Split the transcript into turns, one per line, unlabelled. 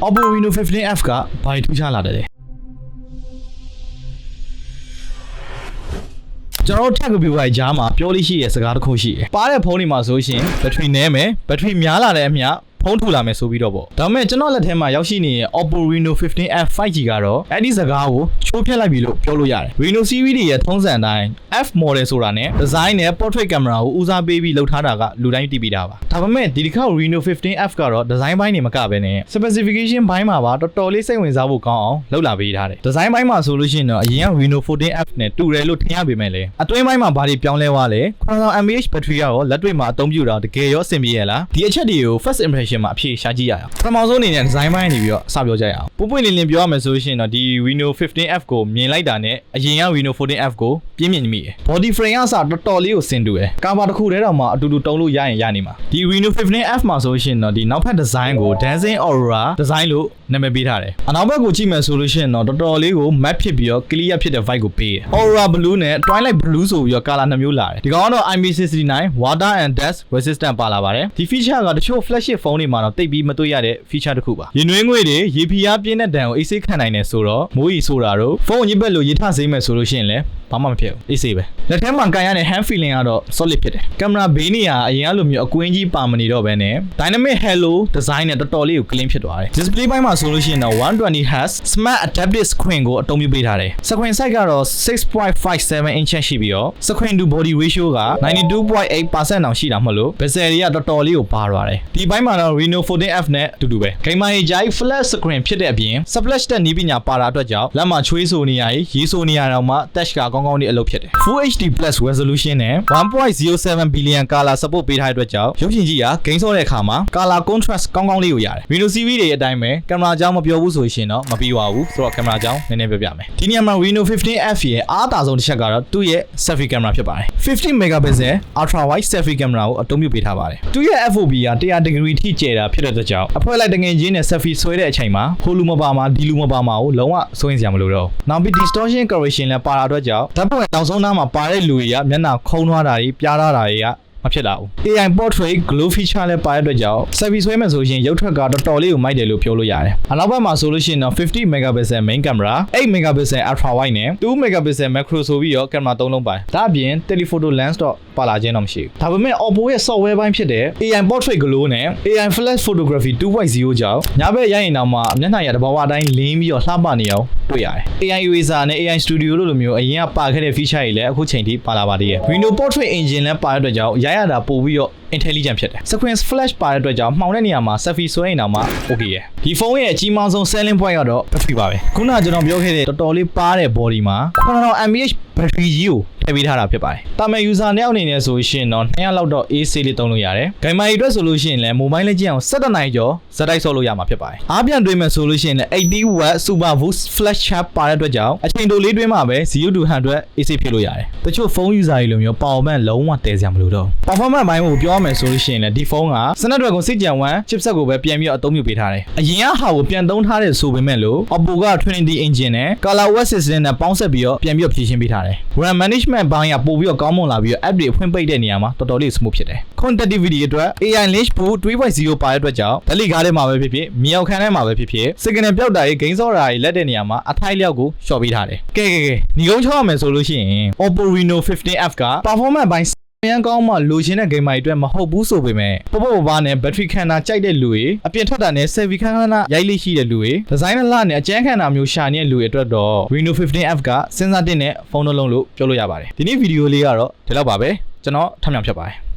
Oppo Reno 15F ကဘာထူးခြားလာတယ်လဲကျွန်တော်ထက်ကပြပိုင်ကြားမှာပြောလို့ရှိရစကားတစ်ခုရှိတယ်ပါတဲ့ဖုန်းတွေမှာဆိုရှင်ဘက်ထရီနည်းမယ်ဘက်ထရီများလာတဲ့အမျှဖုန်းထူလာမယ်ဆိုပြီးတော့ပေါ့ဒါပေမဲ့ကျွန်တော်လက်ထဲမှာရောက်ရှိနေတဲ့ Oppo Reno 15F 5G ကတော့အဲ့ဒီစကားကိုချိုးဖျက်လိုက်ပြီလို့ပြောလို့ရတယ် Reno series တွေရဲ့ထုံးစံတိုင်း F model ဆိုတာနဲ့ design နဲ့ portrait camera ကိုဦးစားပေးပြီးလုပ်ထားတာကလူတိုင်းသိပြီးတာပါဒါပေမဲ့ဒီတစ်ခါ Reno 15F ကတော့ design ဘိုင်းနေမကဘဲနဲ့ specification ဘိုင်းမှာပါတော်တော်လေးစိတ်ဝင်စားဖို့ကောင်းအောင်လုပ်လာပေးထားတယ် design ဘိုင်းမှာဆိုလို့ရှိရင်တော့အရင်က Reno 14F နဲ့တူတယ်လို့ထင်ရပေမဲ့လည်းအတွင်းဘိုင်းမှာဘာတွေပြောင်းလဲသွားလဲ9000 mAh ဘက်ထရီရောလက်တွေ့မှာအသုံးပြုတာတကယ်ရောအဆင်ပြေရလားဒီအချက်တွေကို first impression မှာအဖြေရှာကြည့်ရအောင်ပထမဆုံးအနေနဲ့ design ဘိုင်းနေပြီးတော့စပြောကြရအောင်ပွပွင့်လင်းလင်းပြောရမယ်ဆိုလို့ရှိရင်တော့ဒီ Reno 15F ကိုမြင်လိုက်တာနဲ့အရင်က Reno 14F ကိုပြင်းပြင်းမိတယ် body frame ကစတော်တော်လေးကိုဆင်တူတယ်ကာဘာတစ်ခုတည်းတော့မှအတူတူတုံးလို့ရရင်ရနေမှာဒီ Reno 15F မှာဆိုလို့ရှိရင်တော့ဒီနောက်ဖက် design ကို Dancing Aurora design လို့နာမည်ပေးထားတယ်အနောက်ဘက်ကိုကြည့်မယ်ဆိုလို့ရှိရင်တော့တော်တော်လေးကို matte ဖြစ်ပြီးတော့ clear ဖြစ်တဲ့ vibe ကိုပေးတယ် Aurora blue နဲ့ Twilight blue ဆိုပြီးတော့ color နှစ်မျိုးလာတယ်ဒီကောင်ကတော့ IP69 water and dust resistant ပါလာပါတယ်ဒီ feature ကတချို့ flagship ဖုန်းတွေမှာတော့တိတ်ပြီးမတွေ့ရတဲ့ feature တစ်ခုပါရင်နှွေးငွေတွေရေဖီအားပြင်းတဲ့ဒဏ်ကိုအေးဆေးခံနိုင်တယ်ဆိုတော့မိုးရီဆိုတာတော့ဖုန်းညစ်ဘက်လို့ရေထစေးမယ်ဆိုလို့ရှိရင်လည်းဘာမှမဖြစ်ဘူးအေးဆေးပဲလက်ထဲမှာကန်ရတဲ့ hand feeling ကတော့ solid ဖြစ်တယ်ကင်မရာဘေးနေရာအရင်ကလိုမျိုးအကွင်းကြီးပါမနေတော့ဘဲနဲ့ dynamic halo design နဲ့တော်တော်လေးကို clean ဖြစ်သွားတယ် display ဘိုင်းမှာဆိုလို့ရှိရင်တော့ 120Hz smart adaptive screen ကိုအသုံးပြုပေးထားတယ် screen size ကတော့ 6.57 inch ရှိပြီးတော့ screen to body ratio က 92.8% အောင်ရှိတာမဟုတ်လို့ bezel တွေကတော်တော်လေးကိုပါသွားတယ်ဒီဘိုင်းမှာတော့ Reno 14F နဲ့အတူတူပဲဂိမ်းမကြီး flat screen ဖြစ်တဲ့အပြင် splash တက်နည်းပညာပါတာအတွက်ကြောင့်လက်မှာချွေးဆိုနေရရေးဆိုနေရတော့မှ touch ကကောင်းကောင်းလေးအလုပ်ဖြစ်တယ် Full HD Plus resolution နဲ့ 1.07 billion color support ပေးထားတဲ့အတွက်ကြောင့်ရုပ်ရှင်ကြီးကဂိမ်းဆော့တဲ့အခါမှာ color contrast ကောင်းကောင်းလေးကိုရတယ် Reno series တွေအတိုင်းပဲကင်မရာကြောင်းမပြောဘူးဆိုရင်တော့မပြီးပါဘူးဆိုတော့ကင်မရာကြောင်းနည်းနည်းပြပြမယ်ဒီနေရာမှာ Reno 15F ရဲ့အားသာဆုံးတစ်ချက်ကတော့သူ့ရဲ့ selfie camera ဖြစ်ပါတယ်50 megapixel ultra wide selfie camera ကိုအသုံးပြုပေးထားပါတယ်သူ့ရဲ့ FOV က100 degree ထိကျဲတာဖြစ်တဲ့အတွက်ကြောင့်အဖွဲလိုက်တငယ်ချင်းနဲ့ selfie ဆွဲတဲ့အချိန်မှာဟိုလူမပါမှာဒီလူမပါမှာကိုလုံးဝစိုးရင်စရာမလိုတော့နောက်ပြီး distortion correction လည်းပါတာအတွက်ကြောင့်ဓာတ်ပုံရဲ့နောက်ဆုံးနားမှာပါတဲ့လူတွေကမျက်နှာခုံးသွားတာတွေပြားထားတာတွေကမဖြစ်လာဘူး AI portrait glow feature လည်းပါတဲ့အတွက်ကြောင့် selfie ဆွဲမယ်ဆိုရင်ရုပ်ထွက်ကတော်တော်လေးကိုမိုက်တယ်လို့ပြောလို့ရတယ်အနောက်ဘက်မှာဆိုလို့ရှိရင်တော့50 megapixel main camera 8 megapixel ultra wide နဲ့2 megapixel macro ဆိုပြီးတော့ကင်မရာ၃လုံးပါတယ်ဒါအပြင် telephoto lens တော့ပါလာခြင်းတော့မရှိဘူးဒါပေမဲ့ Oppo ရဲ့ software ဘိုင်းဖြစ်တဲ့ AI portrait glow နဲ့ AI flash photography 2.0 ကြောင့်ညဘက်ရရင်တော့မှမျက်နှာရတဘာဝအတိုင်းလင်းပြီးတော့လှပနေအောင်တွေ့ရတယ် AI eraser နဲ့ AI studio လို့လိုမျိုးအရင်ကပါခဲ့တဲ့ feature တွေလည်းအခုချိန်ထိပါလာပါသေးတယ် Reno portrait engine လည်းပါတဲ့အတွက်ကြောင့်ရတာပို့ပြီးတော့ intelligent ဖြစ်တယ် screen flash ပါတဲ့အတွက်ကြောင့်မှောင်တဲ့နေရာမှာ selfie ဆွဲရင်တော့မှ okay ရယ်ဒီဖုန်းရဲ့အကြီးမားဆုံး selling point ကတော့ battery ပါပဲခုနကကျွန်တော်ပြောခဲ့တဲ့တော်တော်လေးပါတဲ့ body မှာ9000 mAh battery ကြီးကိုထည့်ပေးထားတာဖြစ်ပါတယ်တာမန် user နဲ့အနေနဲ့ဆိုရှင်တော့200လောက်တော့ AC လေးသုံးလို့ရတယ်ဂိမ်းမာကြီးအတွက်ဆိုလို့ရှိရင်လည်း mobile လေးကြည့်အောင်17နိုင်ကျော်ဇက်တိုက်ဆော့လို့ရမှာဖြစ်ပါတယ်အားပြန်တွေးမယ်ဆိုလို့ရှိရင်လည်း 80W super boost flash charge ပါတဲ့အတွက်ကြောင့်အချိန်တိုလေးတွင်းမှာပဲ0 to 100 AC ဖြစ်လို့ရတယ်တချို့ဖုန်း user တွေလိုမျိုး power bank လုံးဝတည်စရာမလိုတော့ performance ဘိုင်းကိုပြောရမယ်ဆိုလို့ရှိရင်လည်းဒီဖုန်းက Snapdragon 6gen chipset ကိုပဲပြန်ပြီးတော့အသုံးပြုပေးထားတယ်အရင်ကဟာကိုပြန်သုံးထားတဲ့ဆိုပေမဲ့လို့ Oppo က Trinity engine နဲ့ ColorOS system နဲ့ပေါင်းဆက်ပြီးတော့ပြန်ပြီးတော့ဖြည့်ရှင်းပေးထားတယ် RAM management ဘိုင်းကပို့ပြီးတော့ကောင်းမွန်လာပြီးတော့ app တွေဖွင့်ပိတ်တဲ့နေရာမှာတော်တော်လေး smooth ဖြစ်တယ် connectivity အတွက် AI Link Pro 3.0 ပါတဲ့အတွက်ကြောင့်ဓာတ်လိကားထဲမှာပဲဖြစ်ဖြစ်မြေအောက်ခန်းထဲမှာပဲဖြစ်ဖြစ် signal ပြောက်တာရေးဂိမ်းစောတာရေးလက်တဲ့နေရာမှာအထိုက်လျောက်ကိုရှော့ပေးထားတယ်ကဲညီကုန်းချောရမယ်ဆိုလို့ရှိရင် Oppo Reno 15F က performance ဘိုင်းရန်ကောင်းမှလိုချင်တဲ့ဂိမ်းမိုင်အတွက်မဟုတ်ဘူးဆိုပေမဲ့ပေါ့ပါနဲ့ဘက်ထရီခန္ဓာကြိုက်တဲ့လူတွေအပြင်ထွက်တာနဲ့ selfie ခန်းခန်းရိုက်လိရှိတဲ့လူတွေဒီဇိုင်းနဲ့နဲ့အကျန်းခန္ဓာမျိုးရှာနေတဲ့လူတွေအတွက်တော့ Reno 15F ကစဉ်းစားတဲ့ဖုန်းတစ်လုံးလို့ပြောလို့ရပါတယ်ဒီနေ့ဗီဒီယိုလေးကတော့ဒီလောက်ပါပဲကျွန်တော်ထပ်မံဖြတ်ပါတယ်